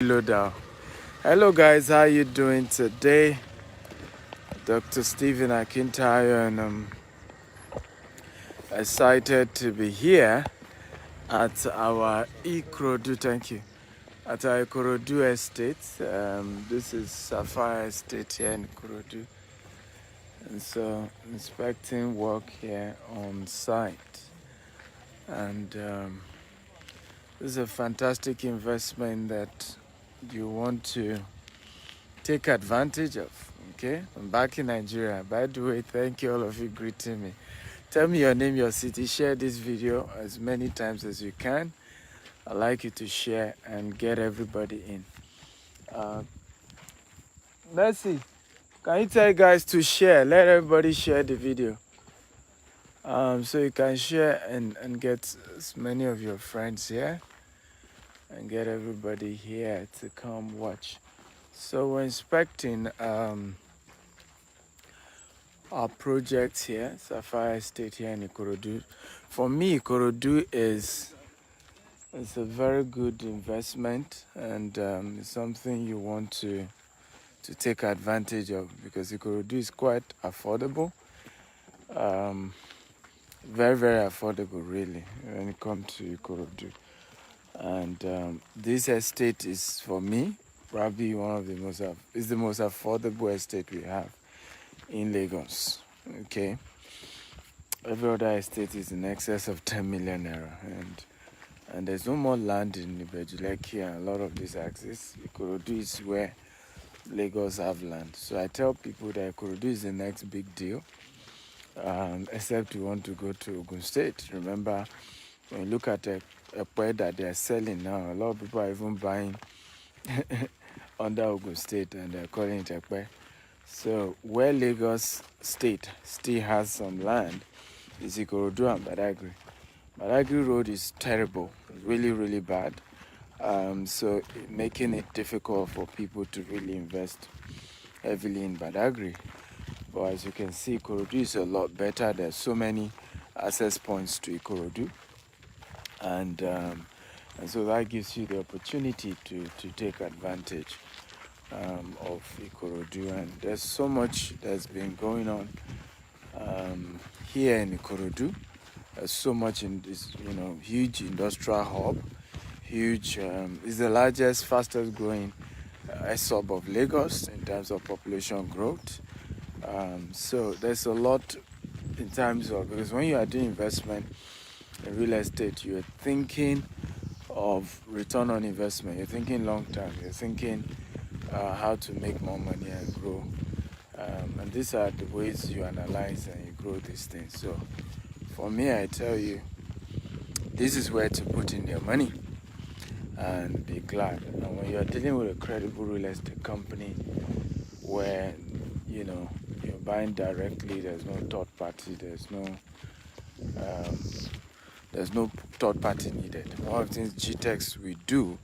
Loadout. Hello guys, how you doing today? Dr. Stephen Akintayo, and I'm excited to be here at our Ikorodu. Thank you. At our Ikorodu estate. This is Sapphire estate here in Ikorodu, and so inspecting work here on site. And this is a fantastic investment that you want to take advantage of. Okay, I'm back in Nigeria. By the way, thank you all of you greeting me. Tell me your name, your city. Share this video as many times as you can. I'd like you to share and get everybody in. Mercy, can you tell guys to share? Let everybody share the video. So you can share and get as many of your friends here and get everybody here to come watch. So we're inspecting our project here, Sapphire Estate here in Ikorodu. For me, Ikorodu is a very good investment, and it's something you want to take advantage of because Ikorodu is quite affordable. Very, very affordable, really, when it comes to Ikorodu. And this estate is, for me, probably one of the most affordable estate we have in Lagos. Okay, every other estate is in excess of 10 million naira, and there's no more land in Ibejuleki and a lot of these axes. Ikorodu is where Lagos have land. So I tell people that Ikorodu is the next big deal, except you want to go to Ogun State. Remember, when you look at a pet that they are selling now, a lot of people are even buying under Ogun State and they're calling it a pet. So where Lagos State still has some land is Ikorodu and Badagry. Badagry Road is terrible, really, really bad. So making it difficult for people to really invest heavily in Badagry. But as you can see, Ikorodu is a lot better. There's so many access points to Ikorodu. And so that gives you the opportunity to take advantage of Ikorodu. And there's so much that's been going on here in Ikorodu. There's so much in this, huge industrial hub. Huge, is the largest, fastest growing sub of Lagos in terms of population growth. So there's a lot in terms of, because when you are doing investment in real estate, you're thinking of return on investment. You're thinking long term. You're thinking how to make more money and grow. And these are the ways you analyze and you grow these things. So for me, I tell you, this is where to put in your money and be glad. And when you're dealing with a credible real estate company where, you're buying directly, there's no third party, there's no third party needed. One of the things GTEX we do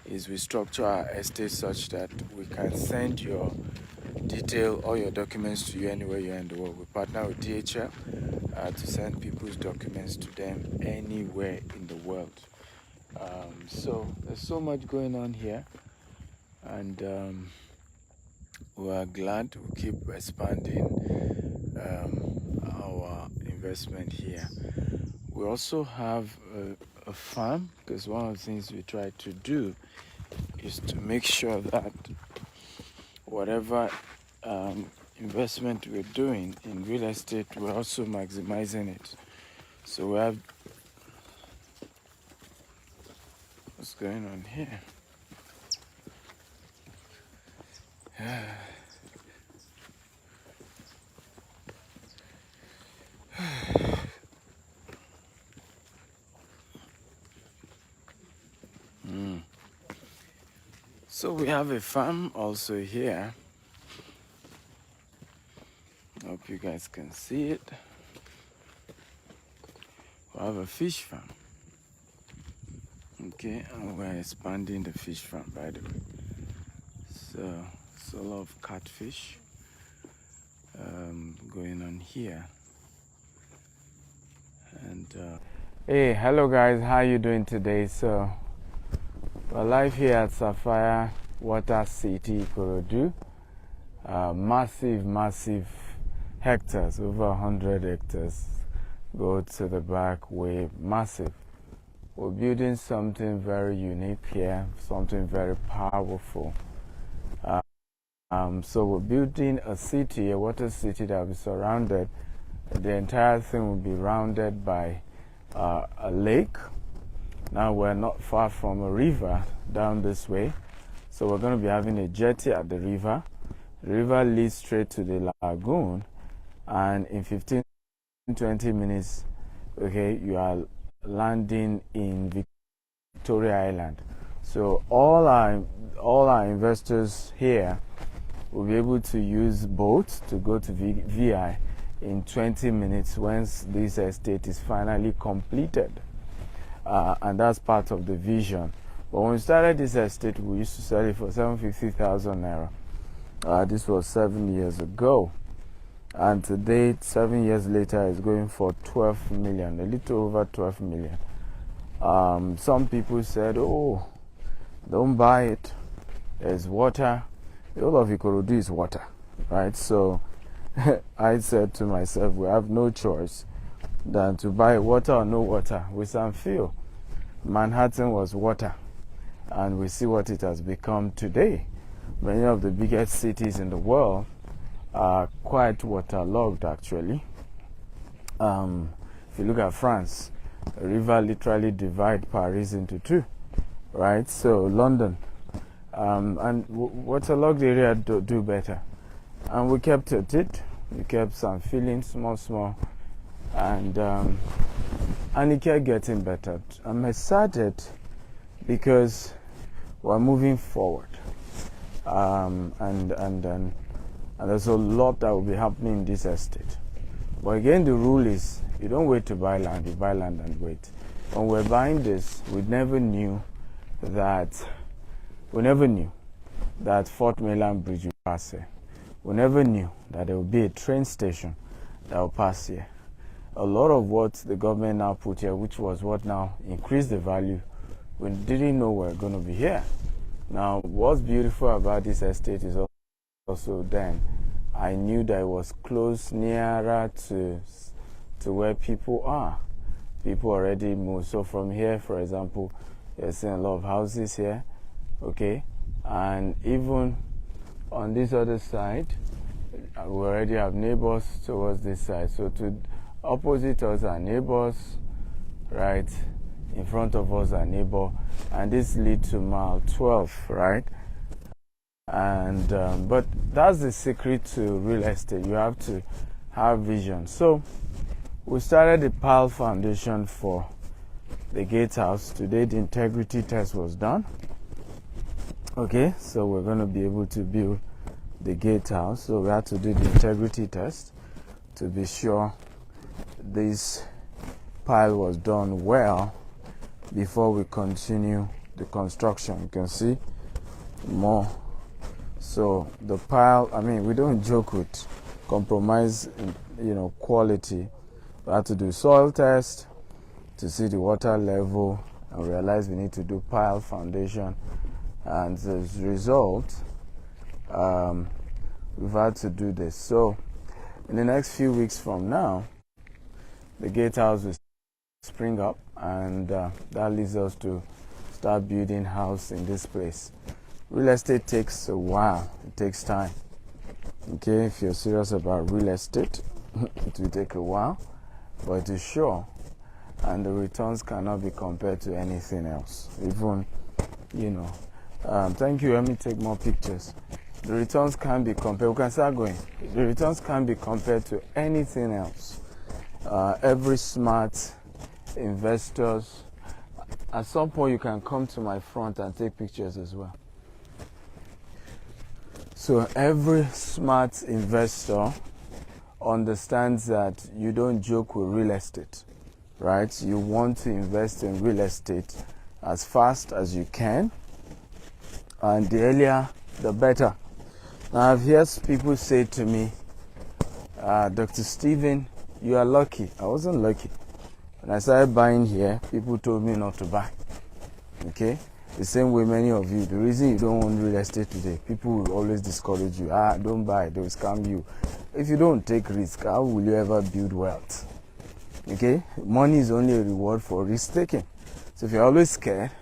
is we structure our estate such that we can send your all your documents to you anywhere you're in the world. We partner with DHL to send people's documents to them anywhere in the world. So there's so much going on here, and we are glad we keep expanding our investment here. We also have a farm, because one of the things we try to do is to make sure that whatever investment we're doing in real estate, we're also maximizing it. So we have, what's going on here? So we have a farm also here. Hope you guys can see it. We have a fish farm. Okay, and we're expanding the fish farm, by the way. So it's a lot of catfish going on here. And hey, hello guys, how you doing today? So We're live here at Sapphire Water City, Ikorodu. Massive hectares, over 100 hectares. Go to the back way, massive. We're building something very unique here, something very powerful. So we're building a city, a water city that will be surrounded. The entire thing will be rounded by a lake. Now we're not far from a river down this way. So we're going to be having a jetty at the river. The river leads straight to the lagoon, and in 15-20 minutes, okay, you are landing in Victoria Island. So all our investors here will be able to use boats to go to VI in 20 minutes once this estate is finally completed. And that's part of the vision. But when we started this estate, we used to sell it for 750,000 naira. This was 7 years ago. And today, 7 years later, it's going for 12 million, a little over 12 million. Some people said, oh, don't buy it. There's water. The whole of Ikorodu is water, right? So I said to myself, we have no choice than to buy water or no water. With some feel, Manhattan was water, and we see what it has become today. Many of the biggest cities in the world are quite waterlogged, actually. If you look at France, a river literally divides Paris into two, right? So London, and waterlogged area do better. And we kept at it. We kept some filling, small, and it kept getting better. I'm excited because we're moving forward, and there's a lot that will be happening in this estate. But again, the rule is you don't wait to buy land, you buy land and wait. When we're buying this, we never knew that Fort Mainland Bridge would pass here. We never knew that there would be a train station that will pass here. A lot of what the government now put here, which was what now increased the value, we didn't know we were going to be here. Now, what's beautiful about this estate is also then I knew that it was close, nearer to where people are. People already moved. So from here, for example, you're seeing a lot of houses here, okay? And even on this other side, we already have neighbors towards this side. So to opposite us are neighbors, right? In front of us are neighbor, and this leads to mile 12, right? And but that's the secret to real estate. You have to have vision. So we started the pile foundation for the gatehouse. Today the integrity test was done. Okay, so we're going to be able to build the gatehouse. So we had to do the integrity test to be sure this pile was done well before we continue the construction. You can see more. So the pile, I mean, we don't joke with compromise, quality. We had to do soil test to see the water level and realize we need to do pile foundation. And as a result, we've had to do this. So in the next few weeks from now, the gatehouse will spring up, and that leads us to start building house in this place. Real estate takes a while. It takes time. Okay, if you're serious about real estate, it will take a while, but it is sure, and the returns cannot be compared to anything else. Even, thank you. Let me take more pictures. The returns can't be compared. We can start going. The returns can't be compared to anything else. Every smart investors, at some point you can come to my front and take pictures as well. So every smart investor understands that you don't joke with real estate, right? You want to invest in real estate as fast as you can, and the earlier the better. Now I've heard people say to me, Dr. Stephen, you are lucky. I wasn't lucky. When I started buying here, people told me not to buy. Okay? The same way many of you, the reason you don't own real estate today, people will always discourage you. Don't buy, they'll scam you. If you don't take risk, how will you ever build wealth? Okay? Money is only a reward for risk taking. So if you're always scared,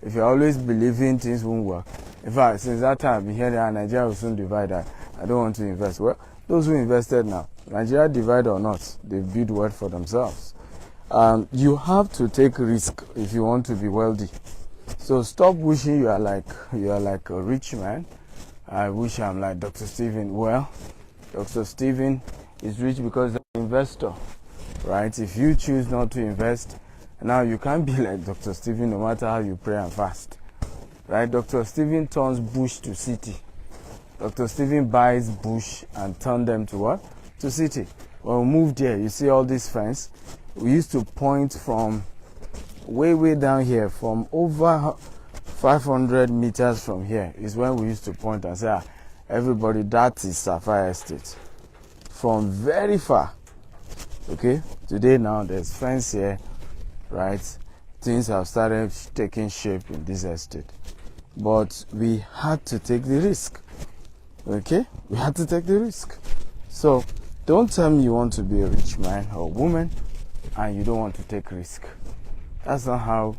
if you're always believing things won't work, in fact, since that time I've been hearing that Nigeria will soon divide, I don't want to invest. Well, those who invested now, Nigeria divide or not, they've built wealth for themselves. You have to take risk if you want to be wealthy. So stop wishing you are like a rich man. I wish I'm like Dr. Stephen. Well, Dr. Stephen is rich because he's an investor, right? If you choose not to invest, now you can't be like Dr. Stephen no matter how you pray and fast, right? Dr. Stephen turns bush to city. Dr. Stephen buys bush and turns them to what? To city. When we moved here, you see all this fence. We used to point from way down here, from over 500 meters from here is when we used to point and say, everybody, that is Sapphire Estate. From very far. Okay? Today now, there's fence here, right? Things have started taking shape in this estate. But we had to take the risk. Okay? We had to take the risk. So, don't tell me you want to be a rich man or woman and you don't want to take risk. That's not how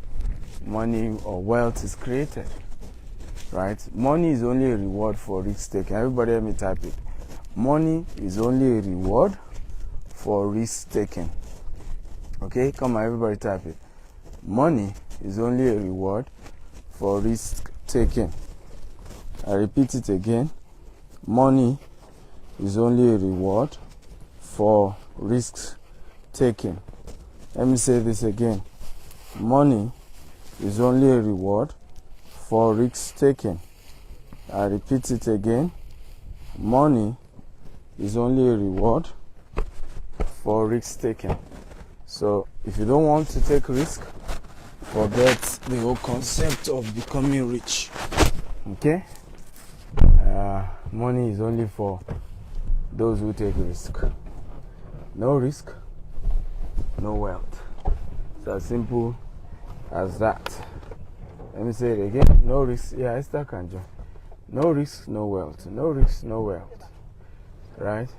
money or wealth is created, right? Money is only a reward for risk taking. Everybody let me type it. Money is only a reward for risk taking. Okay, come on, everybody type it. Money is only a reward for risk taking. I repeat it again. Money is only a reward for risk taking. Let me say this again. Money is only a reward for risk taking. I repeat it again. Money is only a reward for risk taking. So if you don't want to take risk, forget the whole concept of becoming rich. Okay? Money is only for those who take risk. No risk, no wealth. It's as simple as that. Let me say it again. No risk. Yeah, it's that kind of. No risk, no wealth. No risk, no wealth. Right?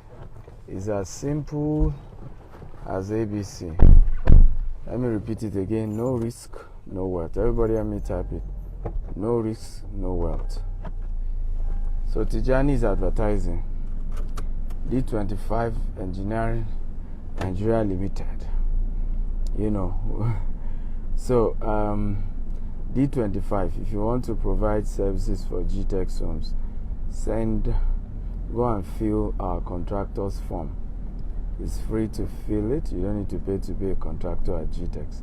It's as simple as ABC. Let me repeat it again. No risk, no wealth. Everybody let me type it. No risk, no wealth. So Tijani is advertising. D25 Engineering Nigeria Limited. You know. So D25, if you want to provide services for GTEX homes, go and fill our contractors form. It's free to fill it. You don't need to be a contractor at GTEX.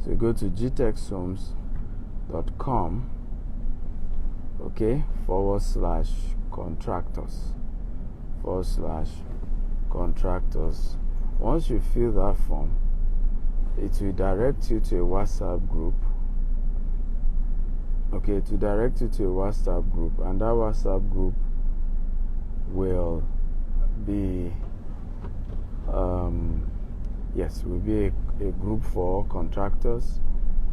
So go to gtexhomes.com, okay, /contractors. Once you fill that form, it will direct you to a WhatsApp group. Okay, to direct you to a WhatsApp group, and that WhatsApp group will be will be a group for contractors,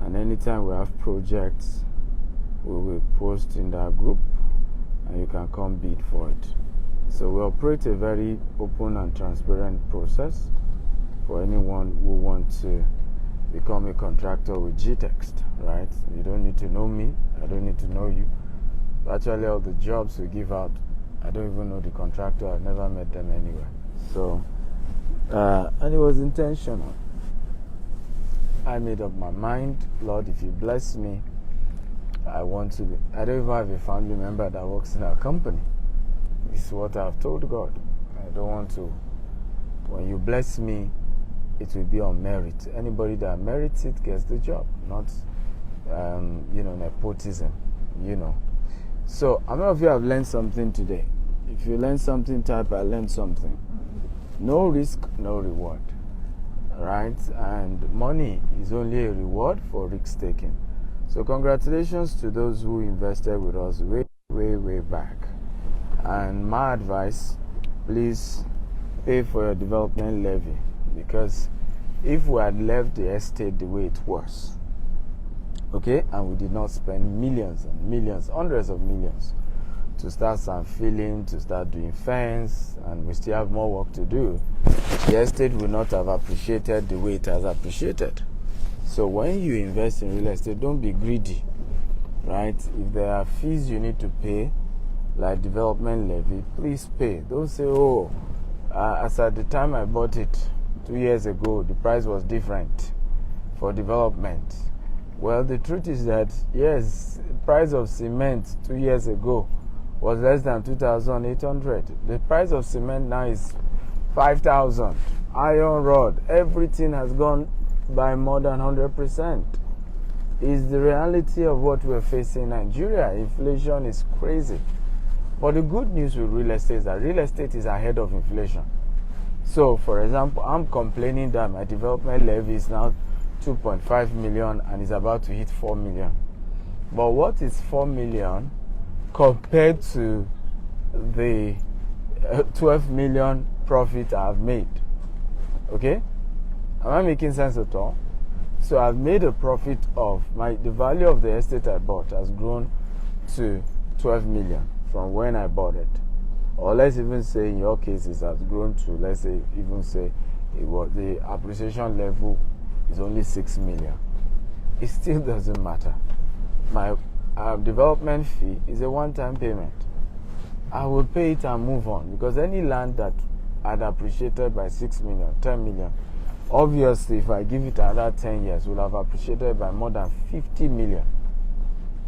and anytime we have projects, we will post in that group and you can come bid for it. So we operate a very open and transparent process for anyone who wants to become a contractor with GTEX, right? You don't need to know me, I don't need to know you. Actually, all the jobs we give out, I don't even know the contractor, I've never met them anywhere. So, and it was intentional. I made up my mind, Lord, if you bless me, I don't even have a family member that works in our company. It's what I've told God. I don't want to. When you bless me, it will be on merit. Anybody that merits it gets the job, not, nepotism, So, how many of you have learned something today? If you learned something, type I learned something. No risk, no reward. Right? And money is only a reward for risk taking. So congratulations to those who invested with us way back. And my advice, please pay for your development levy, because if we had left the estate the way it was, Okay, and we did not spend millions and millions, hundreds of millions to start some filling, to start doing fence, and we still have more work to do. The estate will not have appreciated the way it has appreciated. So when you invest in real estate, don't be greedy, right? If there are fees you need to pay, like development levy, please pay. Don't say, oh, as at the time I bought it 2 years ago, the price was different for development. Well, the truth is that, yes, the price of cement 2 years ago was less than 2,800. The price of cement now is 5,000. Iron rod, everything has gone by more than 100%. It's the reality of what we're facing in Nigeria. Inflation is crazy. But the good news with real estate is that real estate is ahead of inflation. So, for example, I'm complaining that my development levy is now 2.5 million and is about to hit 4 million. But what is 4 million compared to the 12 million profit I've made? Okay? Am I making sense at all? So I've made a profit of the value of the estate I bought has grown to 12 million from when I bought it. Or let's even say in your case it has grown to, let's say, even say the appreciation level is only 6 million. It still doesn't matter. My development fee is a one-time payment. I will pay it and move on, because any land that had appreciated by 6 million, 10 million, obviously if I give it another 10 years, will have appreciated by more than 50 million,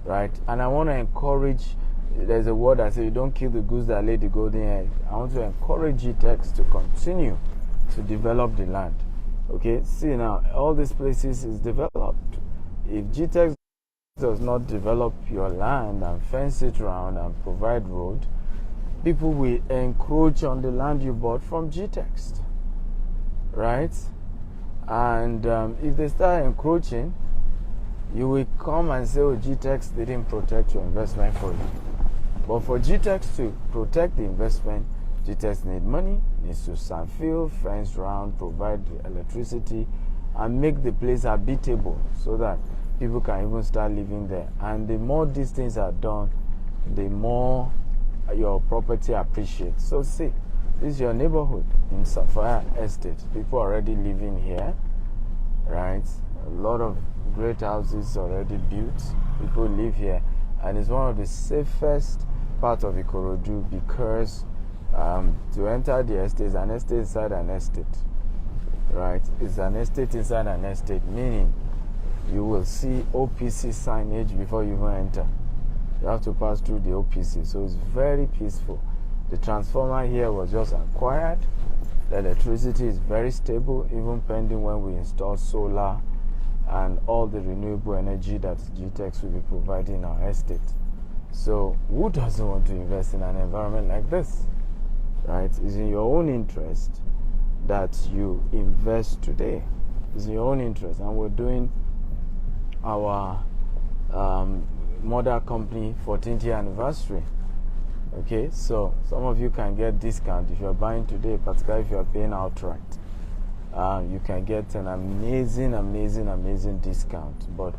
right? And I want to encourage, there's a word I say, you don't kill the goose that laid the golden egg. I want to encourage GTEx to continue to develop the land. Okay, see now, all these places is developed. If GTEx does not develop your land and fence it around and provide road, people will encroach on the land you bought from GTEx, right? And if they start encroaching, you will come and say, oh, GTEx didn't protect your investment for you. But for GTEx to protect the investment, GTEx need money, needs to sand field, fence round, provide electricity, and make the place habitable so that people can even start living there. And the more these things are done, the more your property appreciates. So see, this is your neighborhood in Sapphire Estate. People already living here, right? A lot of great houses already built. People live here, and it's one of the safest parts of Ikorodu, because to enter the estate is an estate inside an estate, right? It's an estate inside an estate, meaning you will see OPC signage before you even enter. You have to pass through the OPC, so it's very peaceful. The transformer here was just acquired. The electricity is very stable, even pending when we install solar and all the renewable energy that GTEx will be providing our estate. So who doesn't want to invest in an environment like this, right? It's in your own interest that you invest today. It's in your own interest, and we're doing our mother company 14th year anniversary. Okay, so some of you can get discount if you're buying today, particularly if you're paying outright. You can get an amazing discount, but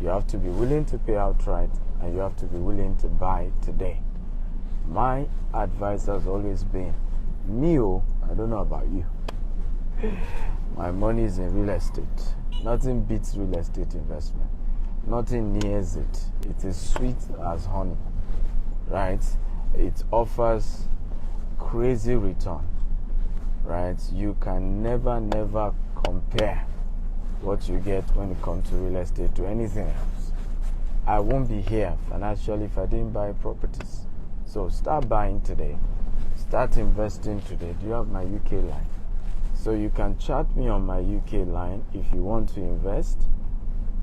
you have to be willing to pay outright, and you have to be willing to buy today. My advice has always been, I don't know about you, my money is in real estate. Nothing beats real estate investment. Nothing nears it. It is sweet as honey, right? It offers crazy return, right? You can never compare what you get when it comes to real estate to anything else. I won't be here financially if I didn't buy properties. So start buying today. Start investing today. Do you have my UK line? So you can chat me on my UK line if you want to invest,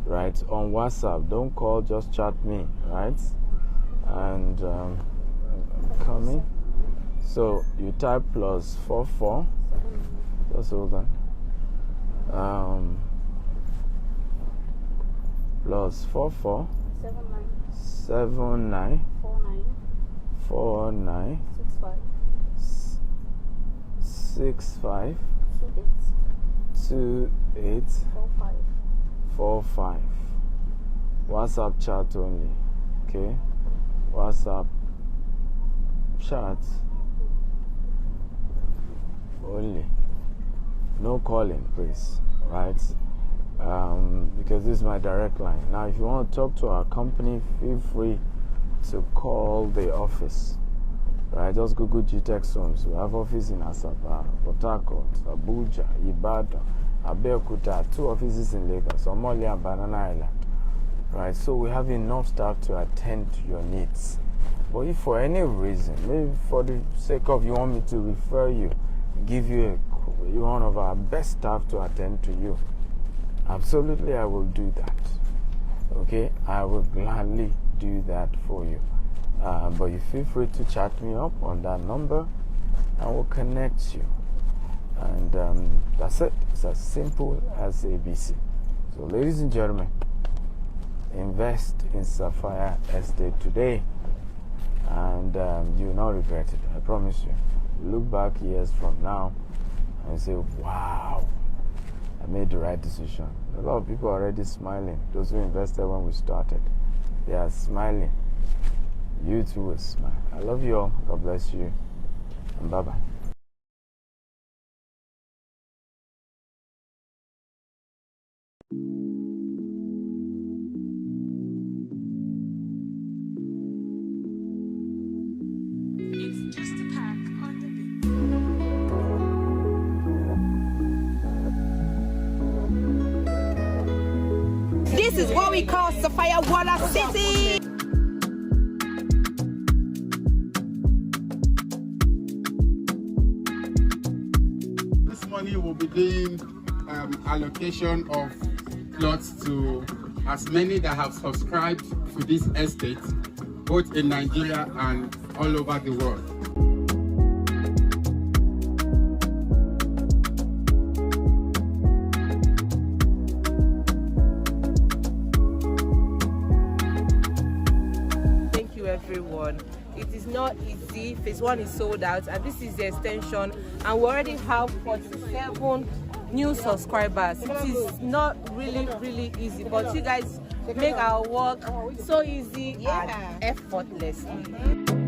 right? On WhatsApp. Don't call, just chat me, right? And coming. So you type +44. Just hold on. +44 79 49 65 28 45. WhatsApp chat only. Okay, WhatsApp chat only. No calling, please. Right? Because this is my direct line. Now, if you want to talk to our company, feel free to call the office. Right? Just Google GTech Homes. We have office in Sapphire, Port Harcourt, Abuja, Ibadan, Abeokuta, 2 offices in Lagos, Somalia and Banana Island. Right? So we have enough staff to attend to your needs. But if for any reason, maybe for the sake of you want me to refer you, give you one of our best staff to attend to you, absolutely I will do that. Okay, I will gladly do that for you. But you feel free to chat me up on that number and we'll connect you. And that's it. It's as simple as ABC. So ladies and gentlemen, invest in Sapphire Estate today and you will not regret it. I promise you. Look back years from now and say, wow, I made the right decision. A lot of people are already smiling. Those who invested when we started, they are smiling. You too will smile. I love you all. God bless you. And bye-bye. It's just a pack on the beat. This is what we call Sapphire Water City. This money will be doing allocation of plots to as many that have subscribed to this estate, both in Nigeria and all over the world. Thank you, everyone. It is not easy. Phase 1 is sold out, and this is the extension. And we already have 47 new subscribers. It is not really easy, but you guys make our work so easy and effortlessly.